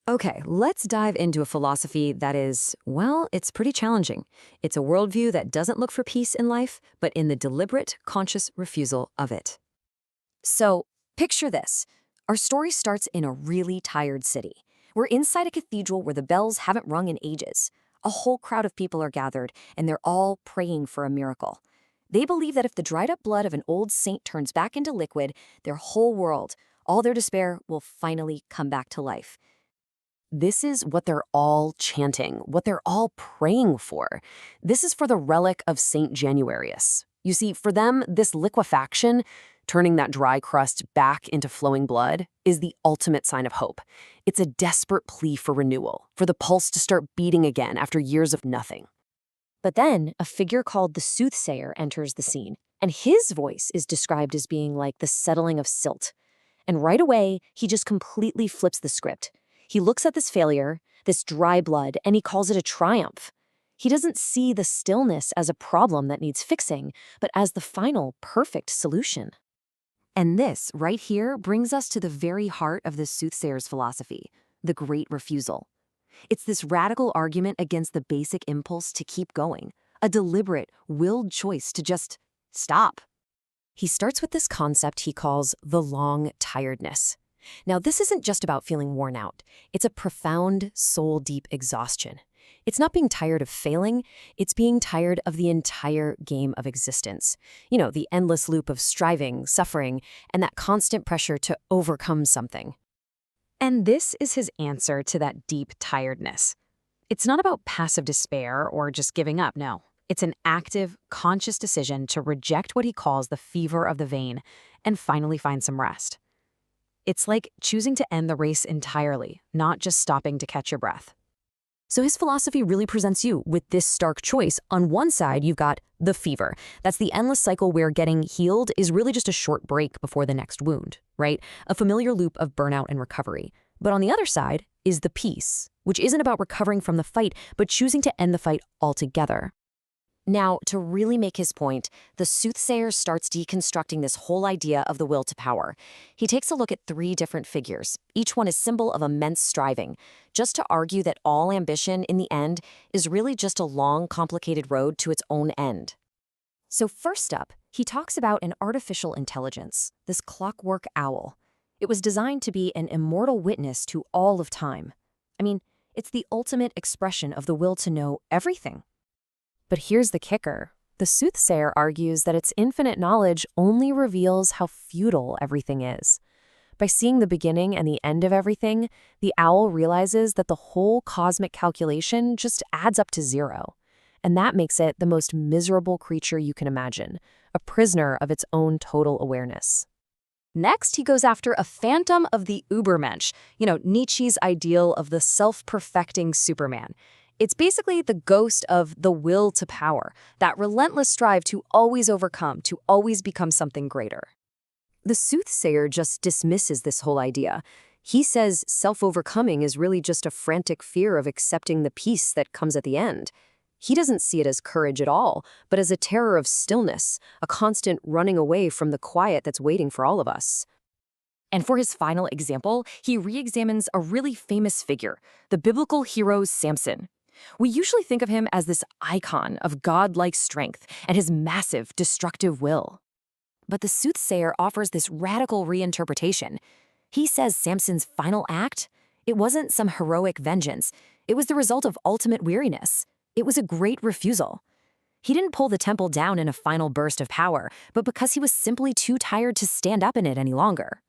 Okay, let's dive into a philosophy that is, well, it's pretty challenging. It's a worldview that doesn't look for peace in life, but in the deliberate, conscious refusal of it. So, picture this. Our story starts in a really tired city. We're inside a cathedral where the bells haven't rung in ages. A whole crowd of people are gathered, and they're all praying for a miracle. They believe that if the dried up blood of an old saint turns back into liquid, their whole world, all their despair, will finally come back to life. This is what they're all chanting, what they're all praying for. This is for the relic of Saint Januarius. You see, for them, this liquefaction, turning that dry crust back into flowing blood, is the ultimate sign of hope. It's a desperate plea for renewal, for the pulse to start beating again after years of nothing. But then a figure called the soothsayer enters the scene, and his voice is described as being like the settling of silt. And right away, he just completely flips the script. He looks at this failure, this dry blood, and he calls it a triumph. He doesn't see the stillness as a problem that needs fixing, but as the final, perfect solution. And this, right here, brings us to the very heart of the soothsayer's philosophy, the great refusal. It's this radical argument against the basic impulse to keep going, a deliberate, willed choice to just stop. He starts with this concept he calls the long tiredness. Now, this isn't just about feeling worn out. It's a profound, soul-deep exhaustion. It's not being tired of failing, it's being tired of the entire game of existence. You know, the endless loop of striving, suffering, and that constant pressure to overcome something. And this is his answer to that deep tiredness. It's not about passive despair or just giving up, no. It's an active, conscious decision to reject what he calls the fever of the vain and finally find some rest. It's like choosing to end the race entirely, not just stopping to catch your breath. So his philosophy really presents you with this stark choice. On one side, you've got the fever. That's the endless cycle where getting healed is really just a short break before the next wound, right? A familiar loop of burnout and recovery. But on the other side is the peace, which isn't about recovering from the fight, but choosing to end the fight altogether. Now, to really make his point, the soothsayer starts deconstructing this whole idea of the will to power. He takes a look at three different figures, each one a symbol of immense striving, just to argue that all ambition, in the end, is really just a long, complicated road to its own end. So first up, he talks about an artificial intelligence, this clockwork owl. It was designed to be an immortal witness to all of time. I mean, it's the ultimate expression of the will to know everything. But here's the kicker. The soothsayer argues that its infinite knowledge only reveals how futile everything is. By seeing the beginning and the end of everything, the owl realizes that the whole cosmic calculation just adds up to zero. And that makes it the most miserable creature you can imagine, a prisoner of its own total awareness. Next, he goes after a phantom of the Übermensch, Nietzsche's ideal of the self-perfecting Superman. It's basically the ghost of the will to power, that relentless strive to always overcome, to always become something greater. The soothsayer just dismisses this whole idea. He says self-overcoming is really just a frantic fear of accepting the peace that comes at the end. He doesn't see it as courage at all, but as a terror of stillness, a constant running away from the quiet that's waiting for all of us. And for his final example, he re-examines a really famous figure, the biblical hero Samson. We usually think of him as this icon of godlike strength and his massive, destructive will. But the soothsayer offers this radical reinterpretation. He says Samson's final act, it wasn't some heroic vengeance. It was the result of ultimate weariness. It was a great refusal. He didn't pull the temple down in a final burst of power, but because he was simply too tired to stand up in it any longer.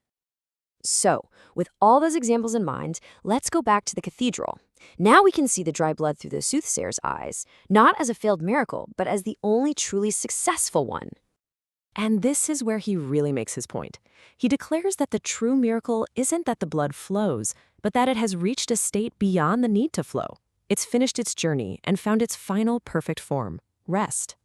So, with all those examples in mind, let's go back to the cathedral. Now we can see the dry blood through the soothsayer's eyes, not as a failed miracle, but as the only truly successful one. And this is where he really makes his point. He declares that the true miracle isn't that the blood flows, but that it has reached a state beyond the need to flow. It's finished its journey and found its final perfect form, rest.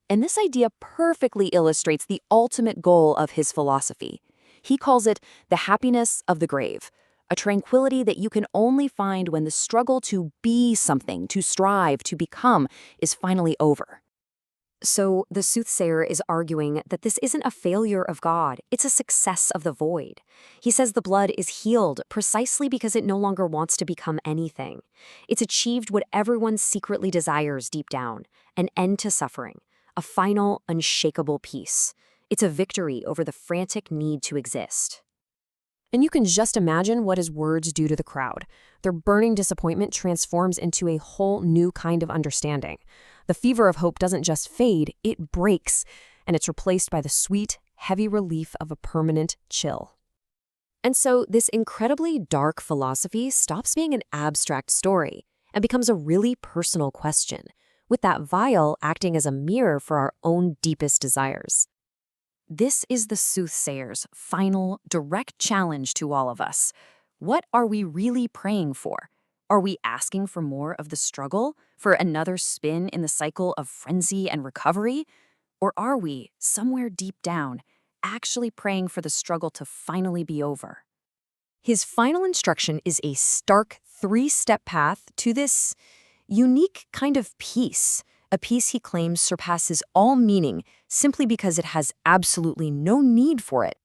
And this idea perfectly illustrates the ultimate goal of his philosophy. He calls it the happiness of the grave, a tranquility that you can only find when the struggle to be something, to strive, to become, is finally over. So the soothsayer is arguing that this isn't a failure of God, it's a success of the void. He says the blood is healed precisely because it no longer wants to become anything. It's achieved what everyone secretly desires deep down, an end to suffering, a final, unshakable peace. It's a victory over the frantic need to exist. And you can just imagine what his words do to the crowd. Their burning disappointment transforms into a whole new kind of understanding. The fever of hope doesn't just fade, it breaks, and it's replaced by the sweet, heavy relief of a permanent chill. And so this incredibly dark philosophy stops being an abstract story and becomes a really personal question, with that vial acting as a mirror for our own deepest desires. This is the soothsayer's final, direct challenge to all of us. What are we really praying for? Are we asking for more of the struggle, for another spin in the cycle of frenzy and recovery? Or are we, somewhere deep down, actually praying for the struggle to finally be over? His final instruction is a stark three-step path to this unique kind of peace, a peace he claims surpasses all meaning simply because it has absolutely no need for it.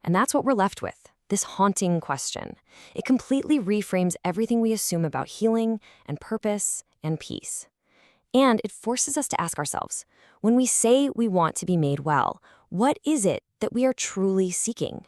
And that's what we're left with, this haunting question. It completely reframes everything we assume about healing and purpose and peace. And it forces us to ask ourselves, when we say we want to be made well, what is it that we are truly seeking?